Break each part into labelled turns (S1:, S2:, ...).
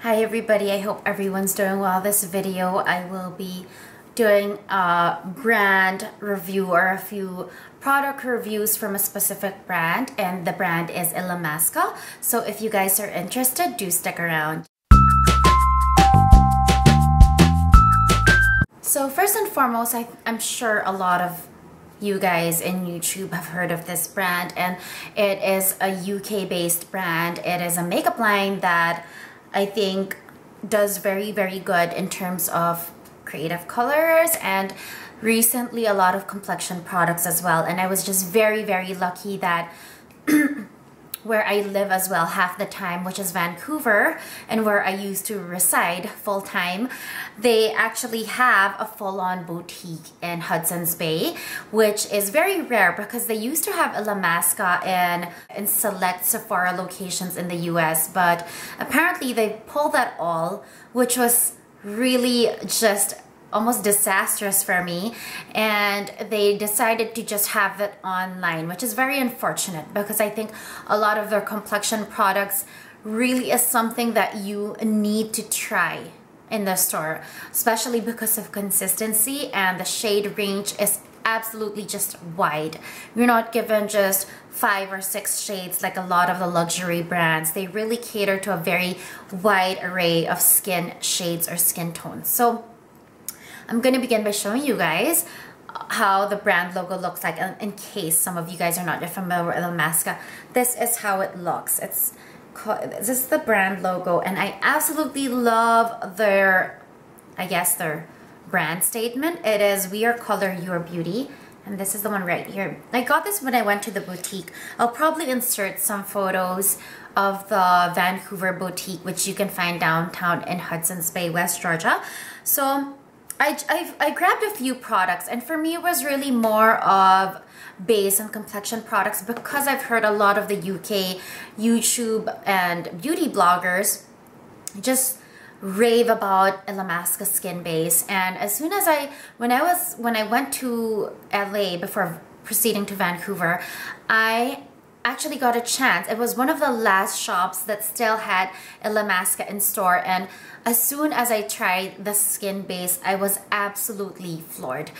S1: Hi everybody, I hope everyone's doing well. This video I will be doing a brand review or a few product reviews from a specific brand, and the brand is Illamasqua. So if you guys are interested, do stick around. So first and foremost, I'm sure a lot of you guys in YouTube have heard of this brand, and it is a UK based brand. It is a makeup line that I think does very good in terms of creative colors, and recently a lot of complexion products as well. And I was just very lucky that where I live as well half the time, which is Vancouver, and where I used to reside full-time, they actually have a full-on boutique in Hudson's Bay, which is very rare because they used to have Illamasqua in select Sephora locations in the US, but apparently they pulled that all, which was really just almost disastrous for me, and they decided to just have it online, which is very unfortunate because I think a lot of their complexion products really is something that you need to try in the store, especially because of consistency, and the shade range is absolutely just wide. You're not given just 5 or 6 shades like a lot of the luxury brands. They really cater to a very wide array of skin shades or skin tones. So I'm going to begin by showing you guys how the brand logo looks like, in case some of you guys are not yet familiar with Illamasqua. This is how it looks. This is the brand logo, and I absolutely love their, I guess, their brand statement. It is "We are color, your beauty," and this is the one right here. I got this when I went to the boutique. I'll probably insert some photos of the Vancouver boutique, which you can find downtown in Hudson's Bay, West Georgia. So I grabbed a few products, and for me it was really more of base and complexion products because I've heard a lot of the UK YouTube and beauty bloggers just rave about Illamasqua skin base. And as soon as when I went to LA before proceeding to Vancouver, I actually got a chance. It was one of the last shops that still had Illamasqua in store, and as soon as I tried the skin base, I was absolutely floored.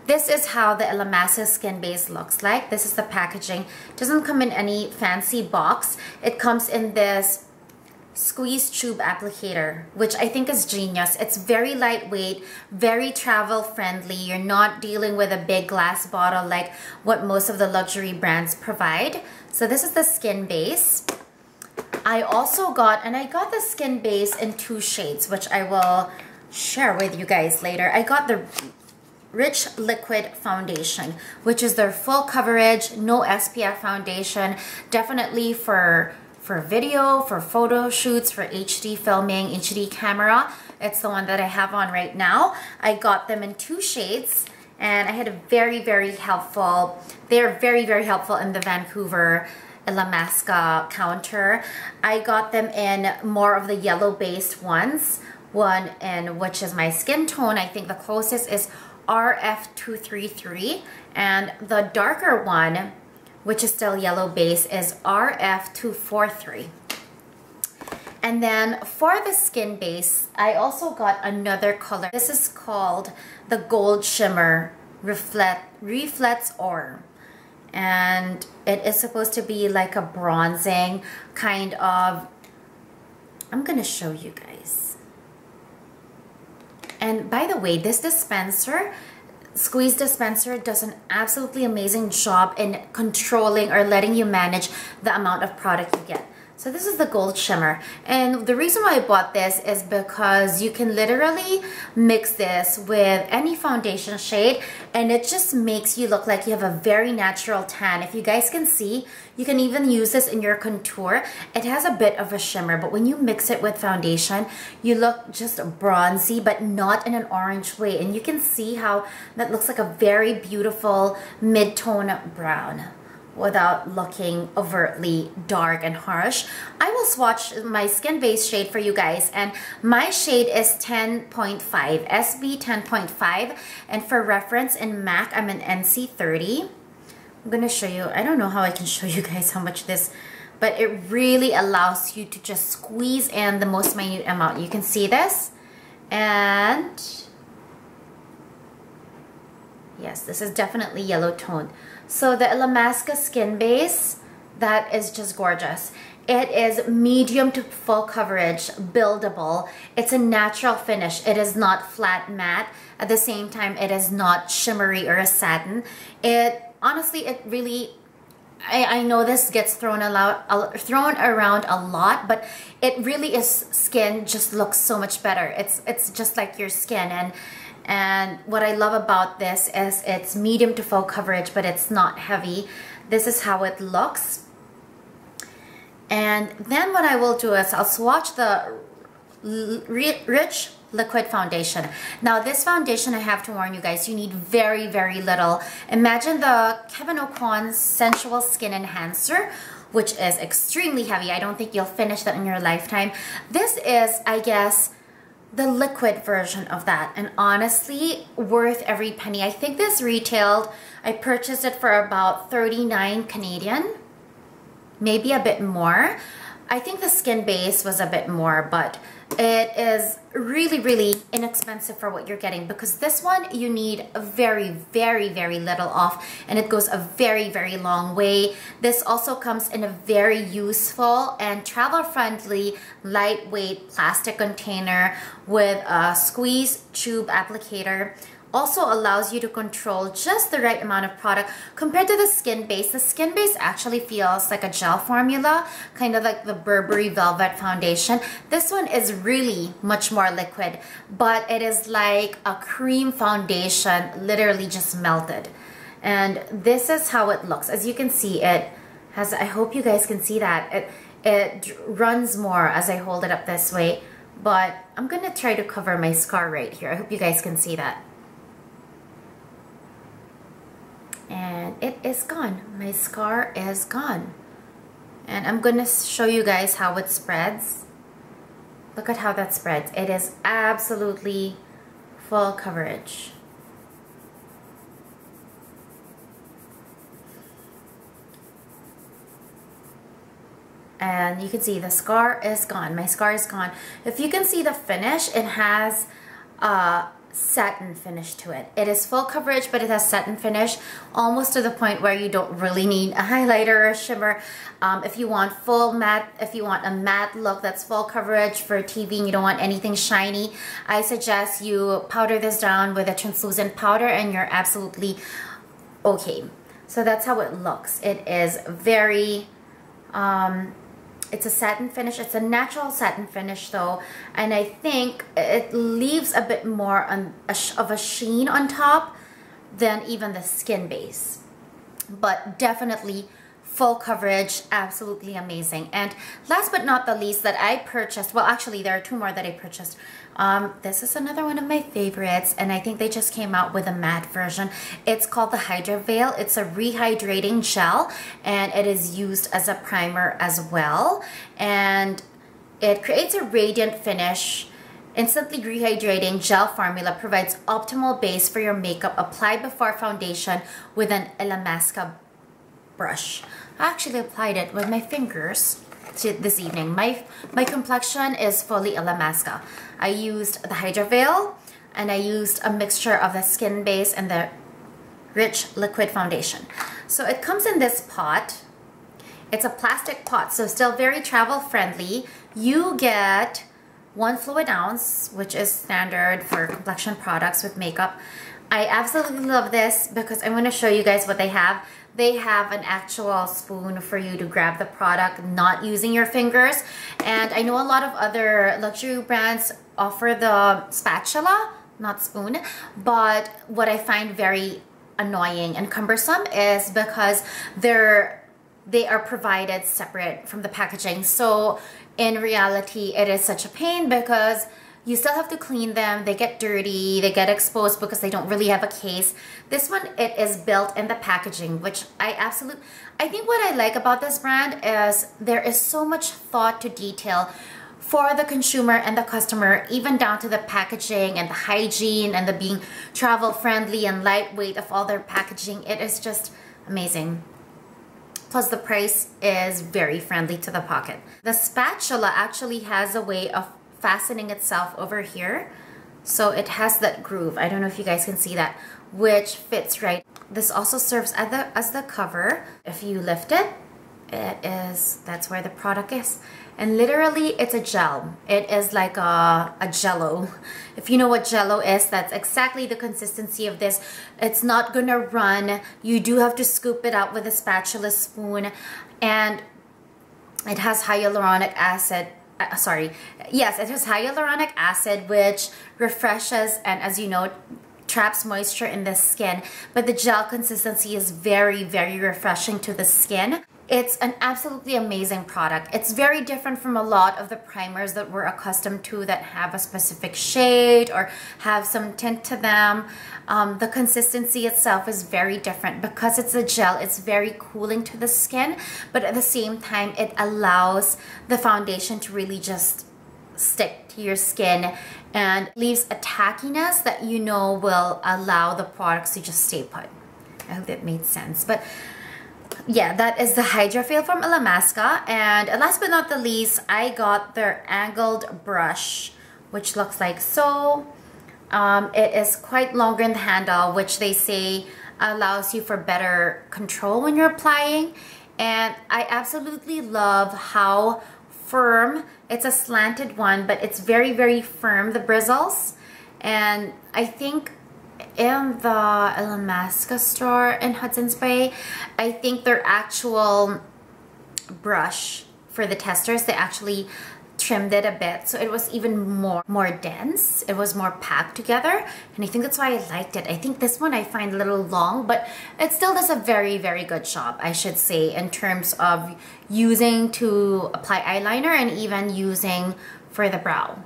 S1: This is how the Illamasqua skin base looks like. This is the packaging. It doesn't come in any fancy box. It comes in this squeeze tube applicator, which I think is genius. It's very lightweight, very travel friendly. You're not dealing with a big glass bottle like what most of the luxury brands provide. So this is the skin base. I also got the skin base in 2 shades, which I will share with you guys later. I got the Rich Liquid Foundation, which is their full coverage, no SPF foundation, definitely for video, for photo shoots, for HD filming, HD camera. It's the one that I have on right now. I got them in 2 shades, and I had a very helpful, they're very helpful in the Vancouver Illamasqua counter. I got them in more of the yellow based ones, one in which is my skin tone. I think the closest is RF233, and the darker one, which is still yellow base, is RF243. And then for the skin base, I also got another color. This is called the Gold Shimmer Reflects Or, and it is supposed to be like a bronzing kind of, I'm gonna show you guys. And by the way, this dispenser, squeeze dispenser, does an absolutely amazing job in controlling or letting you manage the amount of product you get. So this is the Gold Shimmer, and the reason why I bought this is because you can literally mix this with any foundation shade, and it just makes you look like you have a very natural tan. If you guys can see, you can even use this in your contour. It has a bit of a shimmer, but when you mix it with foundation, you look just bronzy, but not in an orange way. And you can see how that looks like a very beautiful mid-tone brown without looking overtly dark and harsh. I will swatch my skin base shade for you guys, and my shade is 10.5, SB 10.5, and for reference in MAC, I'm an NC 30. I'm gonna show you, I don't know how I can show you guys how much this but it really allows you to just squeeze in the most minute amount. You can see this, and yes, this is definitely yellow toned. So the Illamasqua skin base, that is just gorgeous. It is medium to full coverage, buildable. It's a natural finish. It is not flat matte. At the same time, it is not shimmery or a satin. It honestly, it really, I know this gets thrown around a lot, but it really is, skin just looks so much better. It's just like your skin. And what I love about this is it's medium to full coverage, but it's not heavy. This is how it looks. And then what I will do is I'll swatch the Rich Liquid Foundation. Now this foundation, I have to warn you guys, you need very, very little. Imagine the Kevyn Aucoin Sensual Skin Enhancer, which is extremely heavy. I don't think you'll finish that in your lifetime. This is, I guess, the liquid version of that, and honestly worth every penny. I think this retailed, I purchased it for about 39 Canadian, maybe a bit more. I think the skin base was a bit more, but it is really, really inexpensive for what you're getting, because this one you need very, very, very little of, and it goes a very, very long way. This also comes in a very useful and travel-friendly lightweight plastic container with a squeeze tube applicator. Also allows you to control just the right amount of product. Compared to the skin base actually feels like a gel formula, kind of like the Burberry Velvet Foundation. This one is really much more liquid, but it is like a cream foundation, literally just melted. And this is how it looks. As you can see, it has, I hope you guys can see that, it runs more as I hold it up this way, but I'm gonna try to cover my scar right here. I hope you guys can see that. And it is gone. My scar is gone. And I'm gonna show you guys how it spreads. Look at how that spreads. It is absolutely full coverage. And you can see the scar is gone. My scar is gone. If you can see the finish, it has satin finish to it. It is full coverage, but it has satin finish, almost to the point where you don't really need a highlighter or a shimmer. If you want full matte, if you want a matte look that's full coverage for TV and you don't want anything shiny, I suggest you powder this down with a translucent powder and you're absolutely okay. So that's how it looks. It is very it's a satin finish. It's a natural satin finish though, and I think it leaves a bit more of a sheen on top than even the skin base. But definitely full coverage, absolutely amazing. And last but not the least that I purchased, well actually there are two more that I purchased. This is another one of my favorites, and I think they just came out with a matte version. It's called the Hydra Veil. It's a rehydrating gel, and it is used as a primer as well. And it creates a radiant finish. Instantly rehydrating gel formula provides optimal base for your makeup. Apply before foundation with an Illamasqua brush. I actually applied it with my fingers this evening. My complexion is fully Illamasqua. I used the Hydra Veil, and I used a mixture of the skin base and the Rich Liquid Foundation. So it comes in this pot. It's a plastic pot, so still very travel friendly. You get 1 fluid ounce, which is standard for complexion products with makeup. I absolutely love this because I'm going to show you guys what they have. They have an actual spoon for you to grab the product, not using your fingers. And I know a lot of other luxury brands offer the spatula, not spoon. But what I find very annoying and cumbersome is because they are provided separate from the packaging. So in reality, it is such a pain because you still have to clean them. They get dirty, they get exposed because they don't really have a case. This one, it is built in the packaging, which I think what I like about this brand is there is so much thought to detail for the consumer and the customer, even down to the packaging and the hygiene and the being travel friendly and lightweight of all their packaging. It is just amazing. Plus the price is very friendly to the pocket. The spatula actually has a way of fastening itself over here. So it has that groove. I don't know if you guys can see that, which fits right. This also serves as the cover. If you lift it, that's where the product is. And literally it's a gel. It is like a jello. If you know what jello is, that's exactly the consistency of this. It's not gonna run. You do have to scoop it out with a spatula spoon. And it has hyaluronic acid. Yes, it has hyaluronic acid, which refreshes and, as you know, traps moisture in the skin. But the gel consistency is very, very refreshing to the skin. It's an absolutely amazing product. It's very different from a lot of the primers that we're accustomed to that have a specific shade or have some tint to them. The consistency itself is very different. Because it's a gel, it's very cooling to the skin, but at the same time, it allows the foundation to really just stick to your skin and leaves a tackiness that you know will allow the products to just stay put. I hope that made sense. But yeah, that is the Hydra Veil from Illamasqua. And last but not the least, I got their angled brush, which looks like so. It is quite longer in the handle, which they say allows you for better control when you're applying. And I absolutely love how firm, it's a slanted one, but it's very, very firm, the bristles. And I think in the Illamasqua store in Hudson's Bay, I think their actual brush for the testers, they actually trimmed it a bit, so it was even more dense. It was more packed together, and I think that's why I liked it. I think this one I find a little long, but it still does a very, very good job, I should say, in terms of using to apply eyeliner and even using for the brow.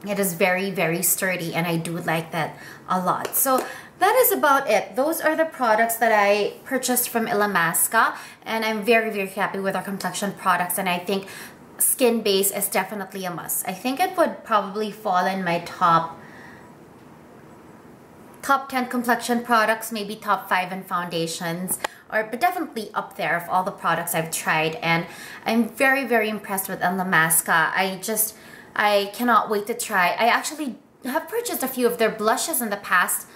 S1: It is very, very sturdy, and I do like that a lot. So that is about it. Those are the products that I purchased from Illamasqua, and I'm very, very happy with our complexion products, and I think skin base is definitely a must. I think it would probably fall in my top 10 complexion products, maybe top 5 in foundations, but definitely up there of all the products I've tried. And I'm very, very impressed with Illamasqua. I cannot wait to try. I actually have purchased a few of their blushes in the past.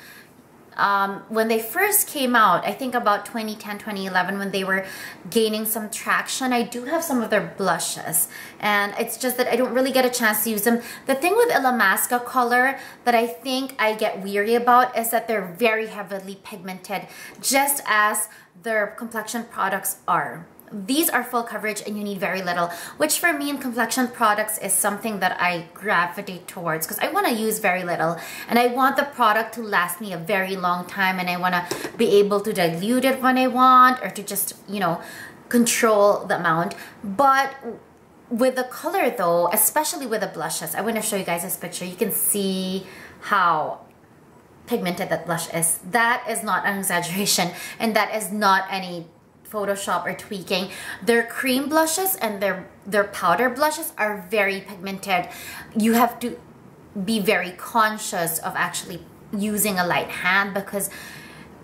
S1: When they first came out, I think about 2010, 2011, when they were gaining some traction, I do have some of their blushes. And it's just that I don't really get a chance to use them. The thing with Illamasqua color that I think I get weary about is that they're very heavily pigmented, just as their complexion products are. These are full coverage and you need very little, which for me in complexion products is something that I gravitate towards because I want to use very little and I want the product to last me a very long time, and I want to be able to dilute it when I want, or to just, you know, control the amount. But with the color though, especially with the blushes, I want to show you guys this picture. You can see how pigmented that blush is. That is not an exaggeration, and that is not any Photoshop or tweaking. Their cream blushes and their powder blushes are very pigmented. You have to be very conscious of actually using a light hand because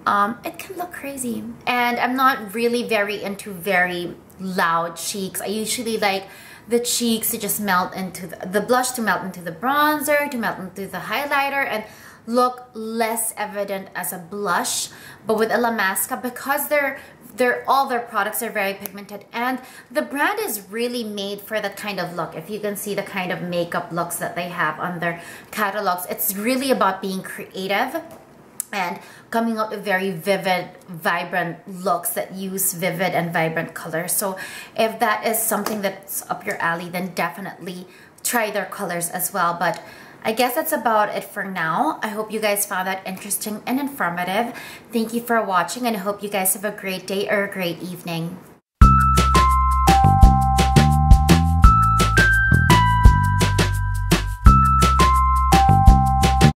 S1: it can look crazy. And I'm not really very into very loud cheeks. I usually like the cheeks to just melt into the blush, to melt into the bronzer, to melt into the highlighter, and look less evident as a blush. But with Illamasqua, because all their products are very pigmented, and the brand is really made for that kind of look. If you can see the kind of makeup looks that they have on their catalogs, it's really about being creative and coming out with very vivid, vibrant looks that use vivid and vibrant colors. So if that is something that's up your alley, then definitely try their colors as well. But I guess that's about it for now. I hope you guys found that interesting and informative. Thank you for watching, and I hope you guys have a great day or a great evening.